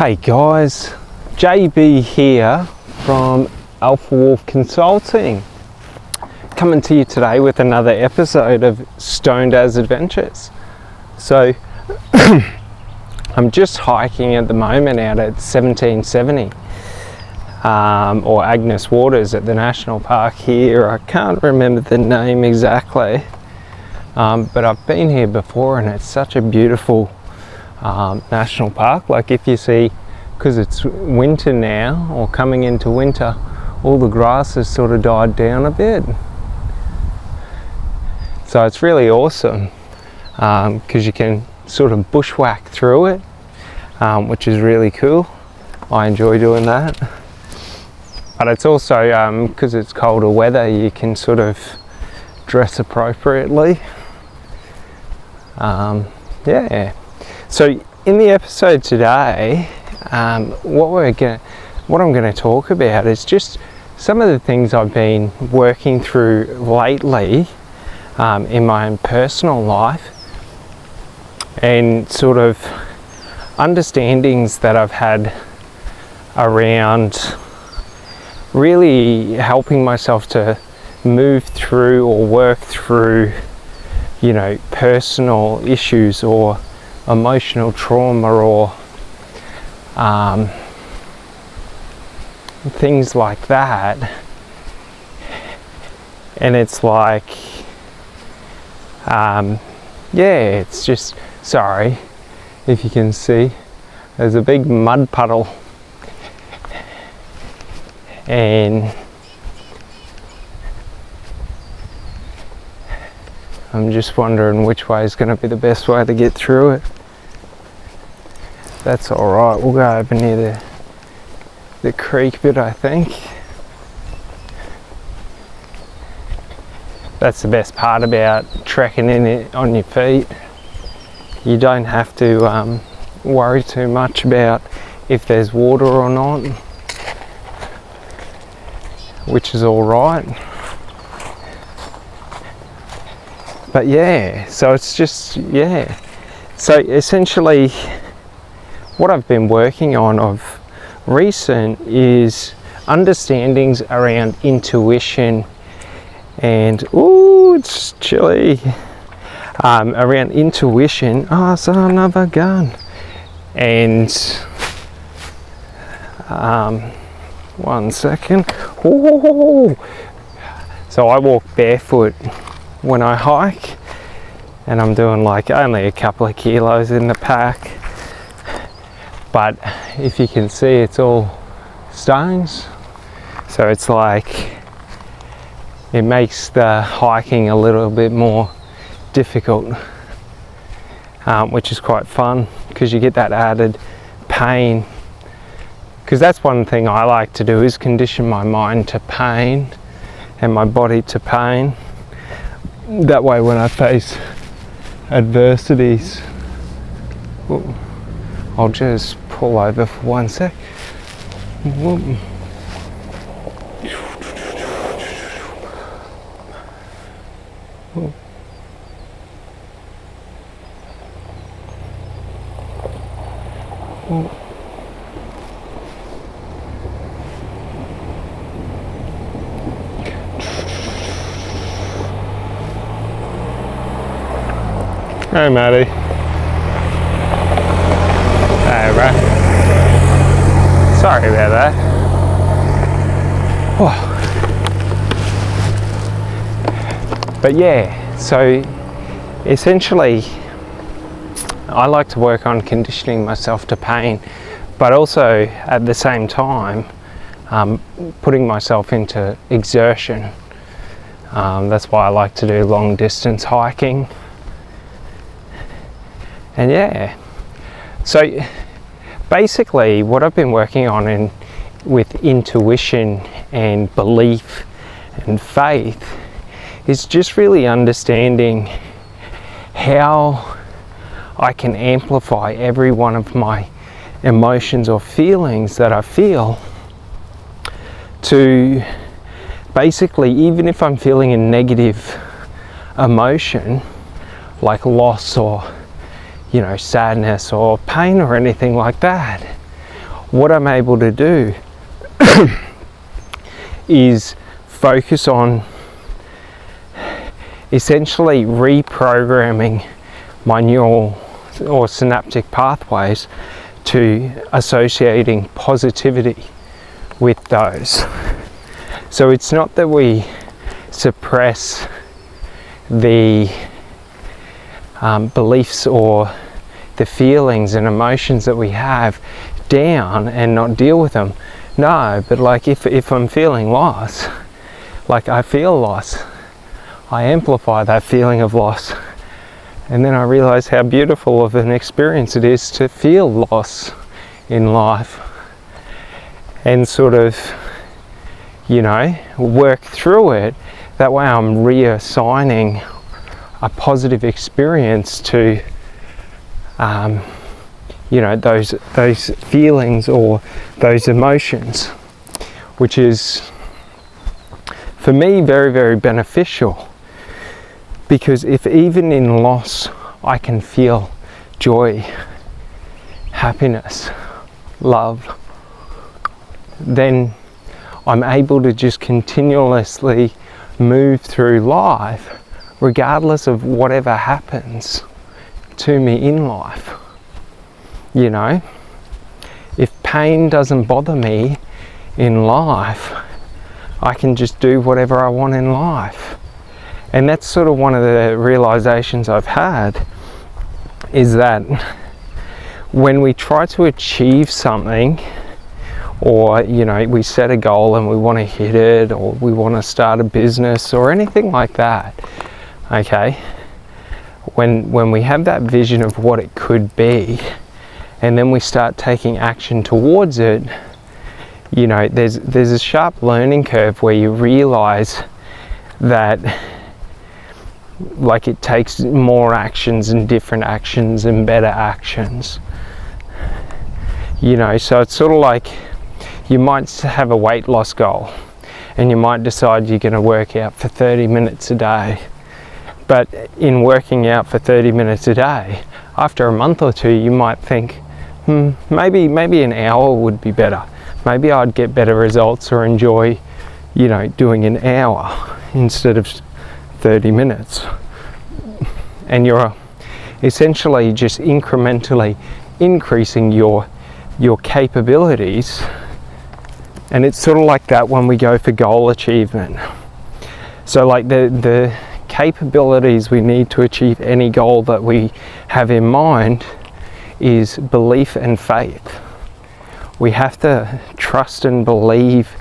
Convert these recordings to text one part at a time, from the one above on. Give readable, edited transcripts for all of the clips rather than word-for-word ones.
Hey guys, JB here from Alpha Wolf Consulting, coming to you today with another episode of Stoned As Adventures. So I'm just hiking at the moment out at 1770 or Agnes Waters at the National Park here. I can't remember the name exactly, but I've been here before and it's such a beautiful national park. Like if you see, because it's winter now or coming into winter, all the grass has sort of died down a bit, so it's really awesome because you can sort of bushwhack through it, which is really cool. I enjoy doing that, but it's also because it's colder weather, you can sort of dress appropriately. Yeah. So in the episode today, what I'm going to talk about is just some of the things I've been working through lately in my own personal life, and sort of understandings that I've had around really helping myself to move through or work through, you know, personal issues or emotional trauma or things like that. And it's like yeah, it's just, sorry if you can see, there's a big mud puddle and I'm just wondering which way is going to be the best way to get through it. That's alright, we'll go over near the creek bit, I think. That's the best part about trekking in it on your feet. You don't have to worry too much about if there's water or not, which is alright. But yeah, so it's just, yeah. So essentially, what I've been working on of recent is understandings around intuition and, ooh, it's chilly, around intuition. Oh, so another gun. And, one second. Ooh. So I walk barefoot when I hike, and I'm doing like only a couple of kilos in the pack, but if you can see, it's all stones, so it's like it makes the hiking a little bit more difficult, which is quite fun because you get that added pain, because that's one thing I like to do, is condition my mind to pain and my body to pain. That way when I face adversities, I'll just pull over for one sec. Hey Matty. Hey bro. Sorry about that. Whoa. But yeah, so essentially I like to work on conditioning myself to pain, but also at the same time putting myself into exertion. That's why I like to do long distance hiking. And yeah, so basically what I've been working on with intuition and belief and faith is just really understanding how I can amplify every one of my emotions or feelings that I feel, to basically, even if I'm feeling a negative emotion like loss or, you know, sadness or pain or anything like that, what I'm able to do is focus on essentially reprogramming my neural or synaptic pathways to associating positivity with those. So it's not that we suppress the beliefs or the feelings and emotions that we have down and not deal with them. No, but like if I'm feeling loss, like I feel loss, I amplify that feeling of loss, and then I realize how beautiful of an experience it is to feel loss in life, and sort of, work through it. That way I'm reassigning a positive experience to those feelings or those emotions, which is for me very, very beneficial. Because if even in loss I can feel joy, happiness, love, then I'm able to just continuously move through life regardless of whatever happens to me in life. If pain doesn't bother me in life, I can just do whatever I want in life. And that's sort of one of the realizations I've had, is that when we try to achieve something, or we set a goal and we want to hit it, or we want to start a business or anything like that, okay, when we have that vision of what it could be, and then we start taking action towards it, there's a sharp learning curve where you realize that like it takes more actions and different actions and better actions. So it's sort of like you might have a weight loss goal and you might decide you're going to work out for 30 minutes a day. But in working out for 30 minutes a day, after a month or two, you might think, maybe an hour would be better. Maybe I'd get better results or enjoy, doing an hour instead of 30 minutes. And you're essentially just incrementally increasing your capabilities. And it's sort of like that when we go for goal achievement. So like the capabilities we need to achieve any goal that we have in mind is belief and faith. We have to trust and believe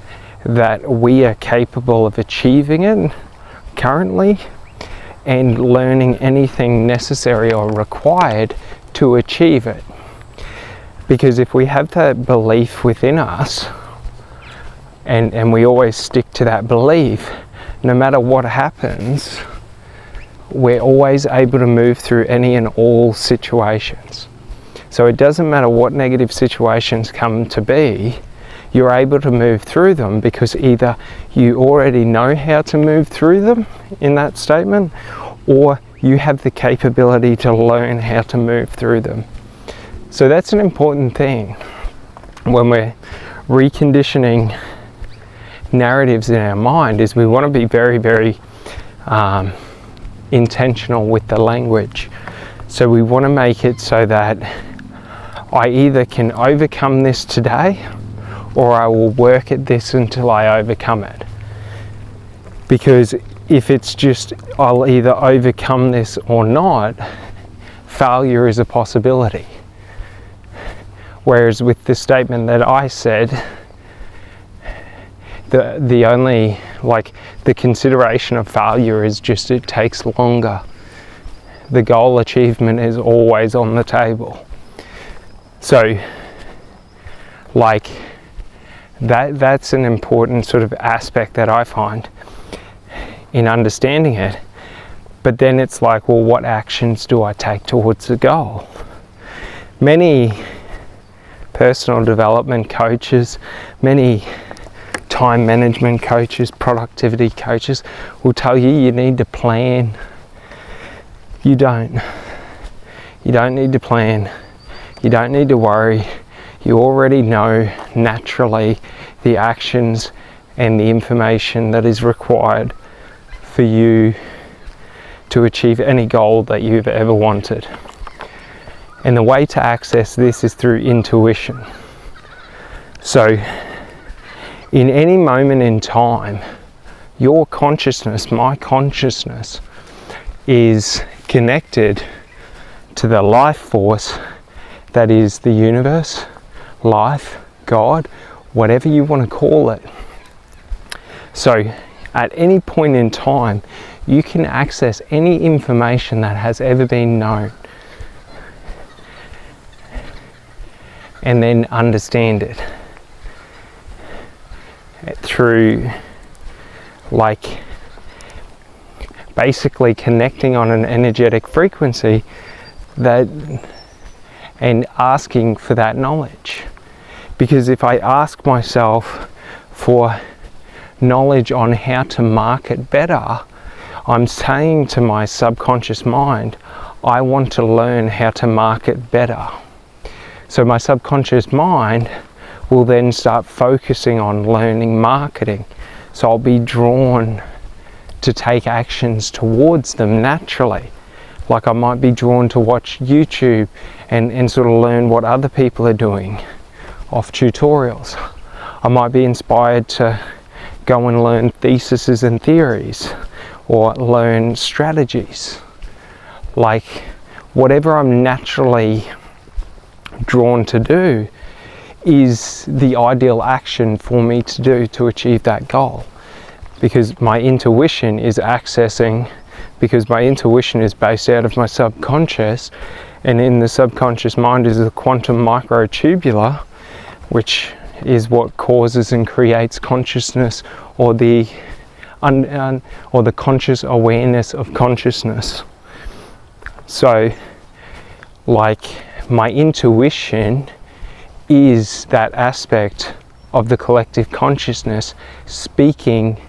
that we are capable of achieving it currently, and learning anything necessary or required to achieve it. Because if we have that belief within us, and we always stick to that belief, no matter what happens, we're always able to move through any and all situations. So it doesn't matter what negative situations come to be, you're able to move through them because either you already know how to move through them in that statement, or you have the capability to learn how to move through them. So that's an important thing when we're reconditioning narratives in our mind, is we want to be very, very intentional with the language. So we want to make it so that I either can overcome this today, or I will work at this until I overcome it. Because if it's just I'll either overcome this or not, failure is a possibility. Whereas with the statement that I said, the only, like, the consideration of failure is just it takes longer. The goal achievement is always on the table. So, like, that's an important sort of aspect that I find in understanding it. But then it's like, well, what actions do I take towards the goal? Many personal development coaches, many time management coaches, productivity coaches will tell you you need to plan. You don't. You don't need to plan. You don't need to worry. You already know naturally the actions and the information that is required for you to achieve any goal that you've ever wanted. And the way to access this is through intuition. So in any moment in time, your consciousness, my consciousness, is connected to the life force that is the universe, life, God, whatever you want to call it. So at any point in time, you can access any information that has ever been known and then understand it through basically connecting on an energetic frequency and asking for that knowledge. Because if I ask myself for knowledge on how to market better, I'm saying to my subconscious mind, I want to learn how to market better. So my subconscious mind will then start focusing on learning marketing. So I'll be drawn to take actions towards them naturally. Like I might be drawn to watch YouTube and sort of learn what other people are doing off tutorials. I might be inspired to go and learn theses and theories or learn strategies. Like whatever I'm naturally drawn to do is the ideal action for me to do to achieve that goal. Because my intuition is because my intuition is based out of my subconscious, and in the subconscious mind is the quantum microtubula, which is what causes and creates consciousness, or the conscious awareness of consciousness. So my intuition is that aspect of the collective consciousness speaking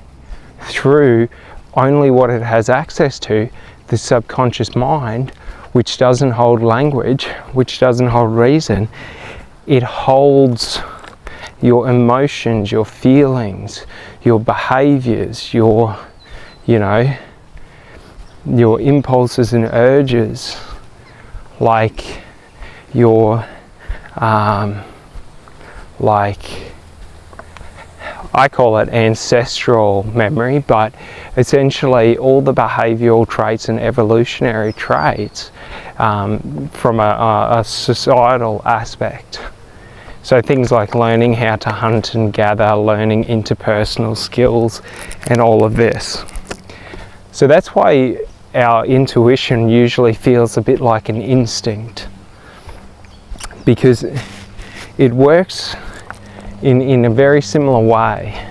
through only what it has access to, the subconscious mind, which doesn't hold language, which doesn't hold reason. It holds your emotions, your feelings, your behaviors, your impulses and urges, like your I call it ancestral memory, but essentially all the behavioral traits and evolutionary traits from a societal aspect. So things like learning how to hunt and gather, learning interpersonal skills, and all of this. So that's why our intuition usually feels a bit like an instinct, because it works in a very similar way.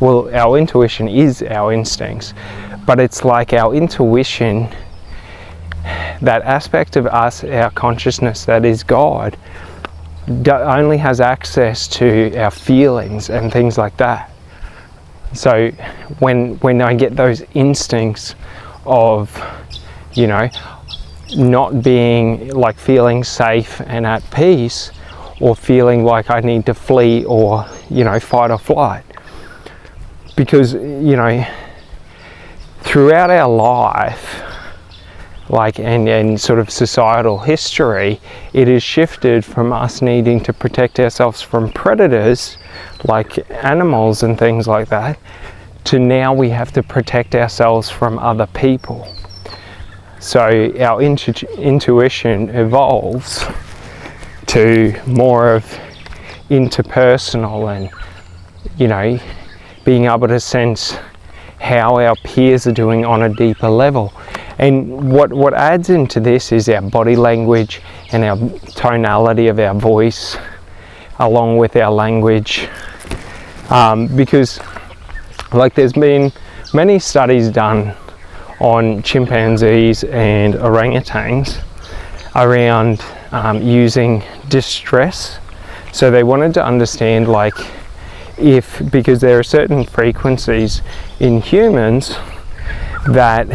Well, our intuition is our instincts, but it's like our intuition, that aspect of us, our consciousness that is God, only has access to our feelings and things like that. So when I get those instincts of, not being like feeling safe and at peace, or feeling like I need to flee or, fight or flight. Because, throughout our life, and sort of societal history, it has shifted from us needing to protect ourselves from predators, like animals and things like that, to now we have to protect ourselves from other people. So our intuition evolves to more of interpersonal and, being able to sense how our peers are doing on a deeper level. And what adds into this is our body language and our tonality of our voice, along with our language. Because there's been many studies done on chimpanzees and orangutans around using distress. So they wanted to understand because there are certain frequencies in humans that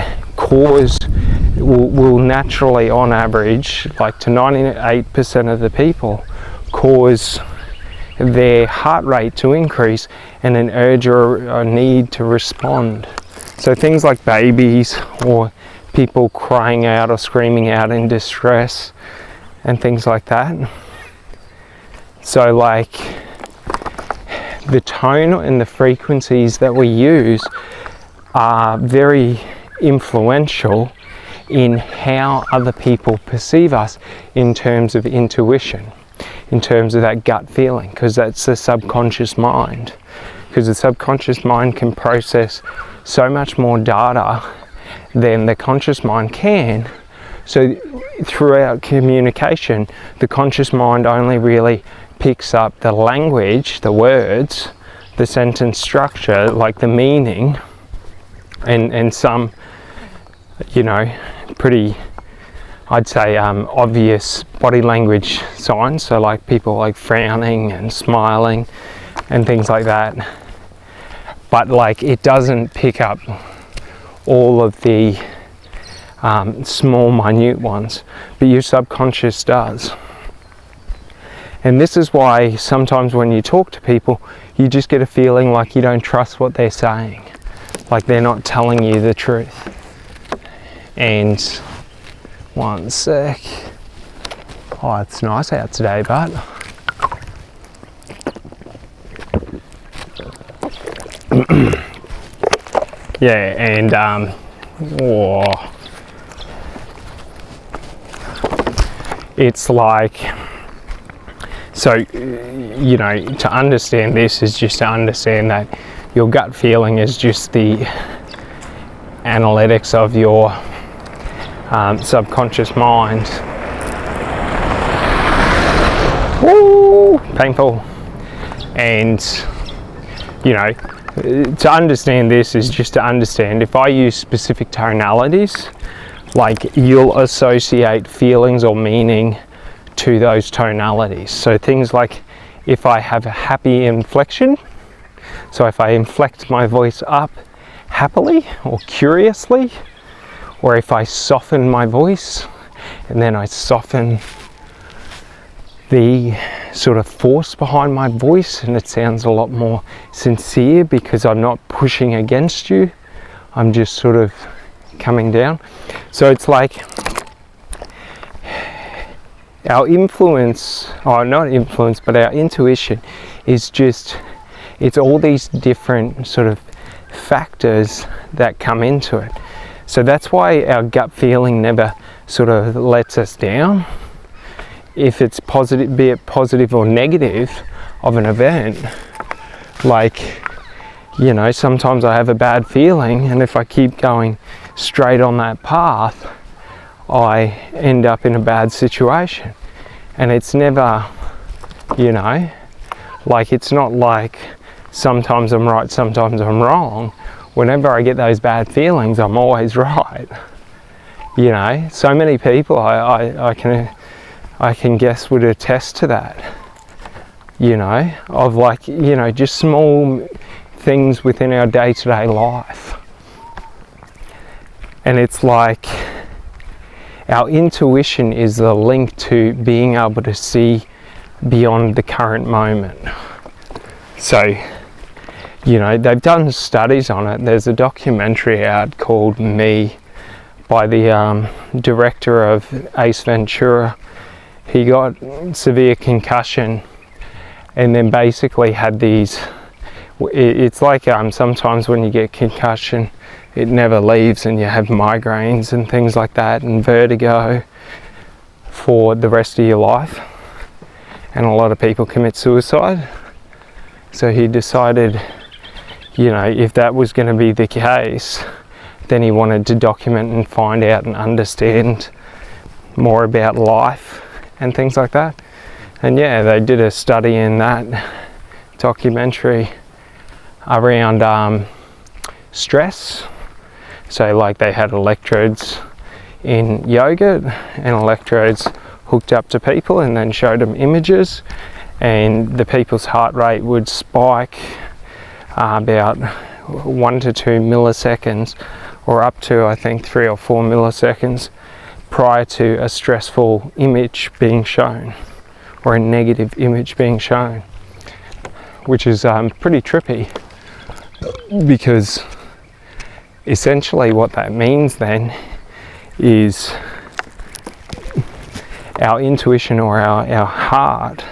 will naturally, on average, to 98% of the people, cause their heart rate to increase and an urge or a need to respond. So things like babies or people crying out or screaming out in distress and things like that. So like the tone and the frequencies that we use are very influential in how other people perceive us in terms of intuition, in terms of that gut feeling, because that's the subconscious mind. Because the subconscious mind can process so much more data than the conscious mind can. So throughout communication, the conscious mind only really picks up the language, the words, the sentence structure, like the meaning, and some, you know, pretty, I'd say, obvious body language signs. So like people like frowning and smiling and things like that. But like it doesn't pick up all of the small, minute ones, but your subconscious does. And this is why sometimes when you talk to people, you just get a feeling like you don't trust what they're saying, like they're not telling you the truth. And one sec. Oh, it's nice out today, but yeah, and it's like, so, you know, to understand this is just to understand that your gut feeling is just the analytics of your subconscious mind. Woo, painful. And, you know, to understand this is just to understand if I use specific tonalities, like you'll associate feelings or meaning to those tonalities. So things like if I have a happy inflection, so if I inflect my voice up happily or curiously, or if I soften my voice and then I soften the sort of force behind my voice and it sounds a lot more sincere because I'm not pushing against you, I'm just sort of coming down. So it's like our influence, or not influence, but our intuition is just, it's all these different sort of factors that come into it. So that's why our gut feeling never sort of lets us down. If it's positive, be it positive or negative of an event, like, you know, sometimes I have a bad feeling, and if I keep going straight on that path, I end up in a bad situation. And it's never, you know, like it's not like sometimes I'm right, sometimes I'm wrong. Whenever I get those bad feelings, I'm always right. You know, so many people I can guess would attest to that. You know, of like, you know, just small things within our day-to-day life. And it's like our intuition is the link to being able to see beyond the current moment. So, you know, they've done studies on it. There's a documentary out called Me by the director of Ace Ventura. He got severe concussion and then basically had these, it's like sometimes when you get concussion, it never leaves and you have migraines and things like that and vertigo for the rest of your life. And a lot of people commit suicide. So he decided, you know, if that was going to be the case, then he wanted to document and find out and understand more about life and things like that. And yeah, they did a study in that documentary around stress. So like they had electrodes in yogurt and electrodes hooked up to people and then showed them images, and the people's heart rate would spike about 1 to 2 milliseconds, or up to I think 3 or 4 milliseconds prior to a stressful image being shown or a negative image being shown, which is pretty trippy, because essentially what that means then is our intuition or our heart